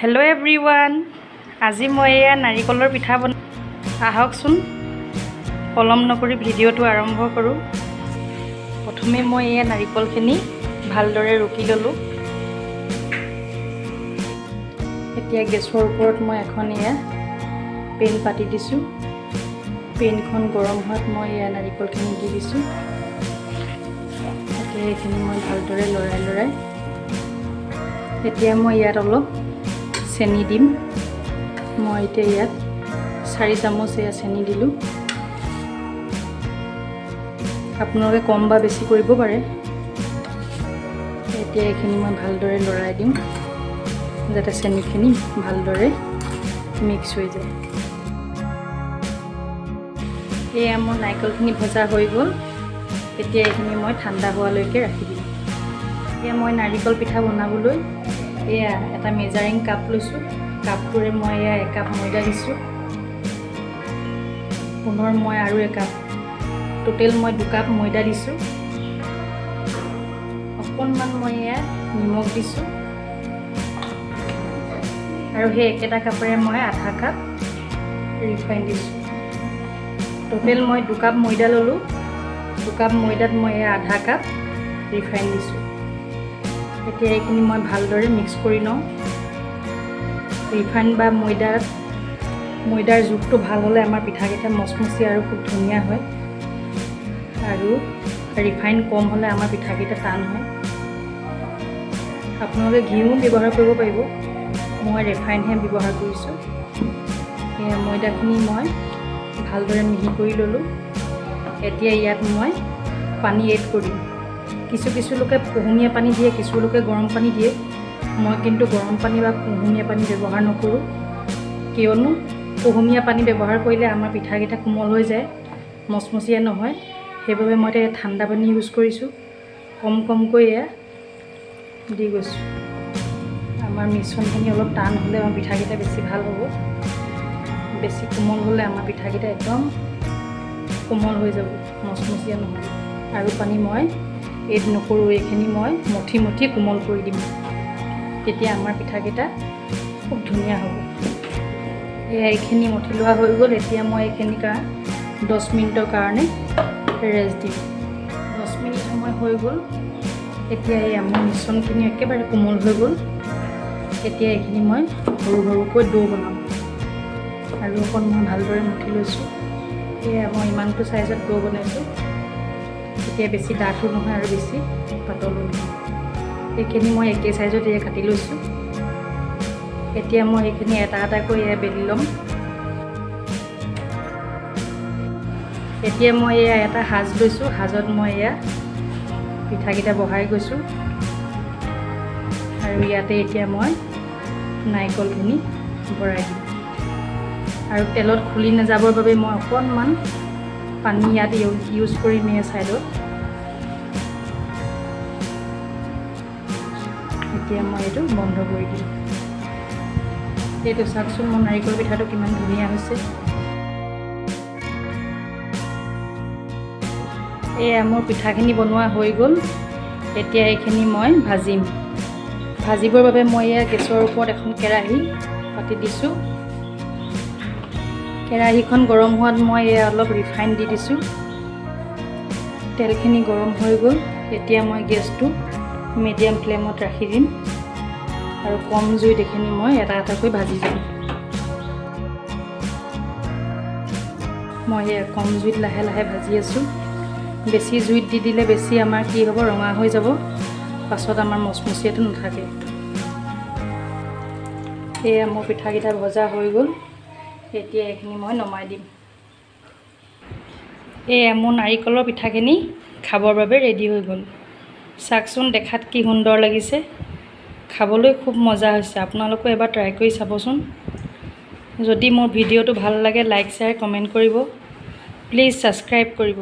Hello everyone আজি মই এয়া নাৰিকলৰ পিঠা আহকচোন পলম নকৰি ভিডিঅ'টো আৰম্ভ কৰোঁ। প্ৰথমে মই এয়া নাৰিকলখিনি ভালদৰে ৰুকি ল'লোঁ। এতিয়া গেছৰ ওপৰত মই এখন এয়া পেন পাতি দিছোঁ। পেনখন গৰম হোৱাত মই এয়া নাৰিকলখিনি দি দিছোঁ। এতিয়া এইখিনি মই ভালদৰে লৰাই এতিয়া মই ইয়াত অলপ চেনি দিম। মই এতিয়া ইয়াত 4 চামুচ এয়া চেনি দিলোঁ। আপোনালোকে কম বা বেছি কৰিব পাৰে। এতিয়া এইখিনি মই ভালদৰে লৰাই দিম যাতে চেনিখিনি ভালদৰে মিক্স হৈ যায়। এয়া মোৰ নাৰিকলখিনি ভজা হৈ গ'ল। এতিয়া এইখিনি মই ঠাণ্ডা হোৱালৈকে ৰাখি দিম। এতিয়া মই নাৰিকল পিঠা বনাবলৈ এয়া এটা মেজাৰিং কাপ লৈছোঁ। কাপটোৰে মই এয়া 1 কাপ ময়দা দিছোঁ। পুনৰ মই আৰু 1 কাপ টোটেল মই 2 কাপ ময়দা দিছোঁ। অকণমান মই এয়া নিমখ দিছোঁ আৰু সেই একেটা কাপেৰে মই আধা কাপ ৰিফাইন দিছোঁ। টোটেল মই 2 কাপ ময়দা ল'লোঁ। 2 কাপ ময়দাত মই এয়া আধা কাপ ৰিফাইন দিছোঁ। এতিয়া এইখিনি মই ভালদৰে মিক্স কৰি লওঁ। ৰিফাইন বা ময়দাৰ জোখটো ভাল হ'লে আমাৰ পিঠাকেইটা মচমচীয়া আৰু খুব ধুনীয়া হয়, আৰু ৰিফাইন কম হ'লে আমাৰ পিঠাকেইটা টান হয়। আপোনালোকে ঘিউ ব্যৱহাৰ কৰিব পাৰিব। মই ৰিফাইনহে ব্যৱহাৰ কৰিছোঁ। এই ময়দাখিনি মই ভালদৰে মিহি কৰি ল'লোঁ। এতিয়া ইয়াত মই পানী এড কৰিম। কিছু লোকে কুহুমীয়া পানী দিয়ে, কিছু লোকে গৰম পানী দিয়ে। মই কিন্তু গৰম পানী বা কুহুমীয়া পানী ব্যৱহাৰ নকৰোঁ, কিয়নো কুহুমীয়া পানী ব্যৱহাৰ কৰিলে আমাৰ পিঠাকেইটা কোমল হৈ যায়, মচমচীয়া নহয়। সেইবাবে মই এতিয়া ঠাণ্ডা পানী ইউজ কৰিছোঁ। কমকৈ এয়া দি গৈছোঁ। আমাৰ মিশ্ৰণখিনি অলপ টান হ'লে আমাৰ পিঠাকেইটা বেছি ভাল হ'ব। বেছি কোমল হ'লে আমাৰ পিঠাকেইটা একদম কোমল হৈ যাব, মচমচীয়া নহয়। আৰু পানী মই এড নকৰোঁ। এইখিনি মই মঠি কোমল কৰি দিম। তেতিয়া আমাৰ পিঠাকেইটা খুব ধুনীয়া হ'ব। এইখিনি মঠি লোৱা হৈ গ'ল। এতিয়া মই এইখিনি 10 মিনিটৰ কাৰণে ৰেষ্ট দিম। 10 মিনিট সময় হৈ গ'ল। এতিয়া এই আমাৰ মিশ্ৰণখিনি একেবাৰে কোমল হৈ গ'ল। এতিয়া এইখিনি মই সৰুকৈ ডো বনাম আৰু অকণমান ভালদৰে মঠি লৈছোঁ। এয়া মই ইমানটো চাইজত ডো বনাইছোঁ। এতিয়া বেছি ডাঠো নহয় আৰু বেছি পাতলো নহয়। এইখিনি মই একে চাইজত এয়া কাটি লৈছোঁ। এতিয়া মই এইখিনি এটাকৈ এয়া বেলি ল'ম। এতিয়া মই এয়া এটা সাজ লৈছোঁ। সাজত মই এয়া পিঠাকেইটা বহাই গৈছোঁ আৰু ইয়াতে এতিয়া মই নাৰিকলখিনি ভৰাই দিম। আৰু তেলত খুলি নাযাবৰ বাবে মই অকণমান পানী ইয়াত ইউজ কৰিম এই ছাইডত। এতিয়া মই এইটো বন্ধ কৰি দিম। এইটো চাওকচোন মোৰ নাৰিকল পিঠাটো কিমান ধুনীয়া হৈছে। এয়া মোৰ পিঠাখিনি বনোৱা হৈ গ'ল। এতিয়া এইখিনি মই ভাজিম। ভাজিবৰ বাবে মই এয়া গেছৰ ওপৰত এখন কেৰাহী পাতি দিছোঁ। কেৰাহীখন গৰম হোৱাত মই এয়া অলপ ৰিফাইন দি দিছোঁ। তেলখিনি গৰম হৈ গ'ল। এতিয়া মই গেছটো মিডিয়াম ফ্লেমত ৰাখি দিম আৰু কম জুইত এইখিনি মই এটাকৈ ভাজি যাম। মই এয়া কম জুইত লাহে ভাজি আছোঁ। বেছি জুইত দি দিলে বেছি আমাৰ কি হ'ব, ৰঙা হৈ যাব। পাছত আমাৰ মচমচীয়াটো নাথাকে। এয়া মোৰ পিঠাকেইটা ভজা হৈ গ'ল। এতিয়া এইখিনি মই নমাই দিম। এয়া মোৰ নাৰিকলৰ পিঠাখিনি খাবৰ বাবে ৰেডি হৈ গ'ল। চাওকচোন দেখাত কি সুন্দৰ লাগিছে, খাবলৈ খুব মজা হৈছে। আপোনালোকে এবাৰ ট্ৰাই কৰি চাবচোন। যদি মোৰ ভিডিঅ'টো ভাল লাগে লাইক শ্বেয়াৰ কমেণ্ট কৰিব। প্লিজ ছাবস্ক্ৰাইব কৰিব।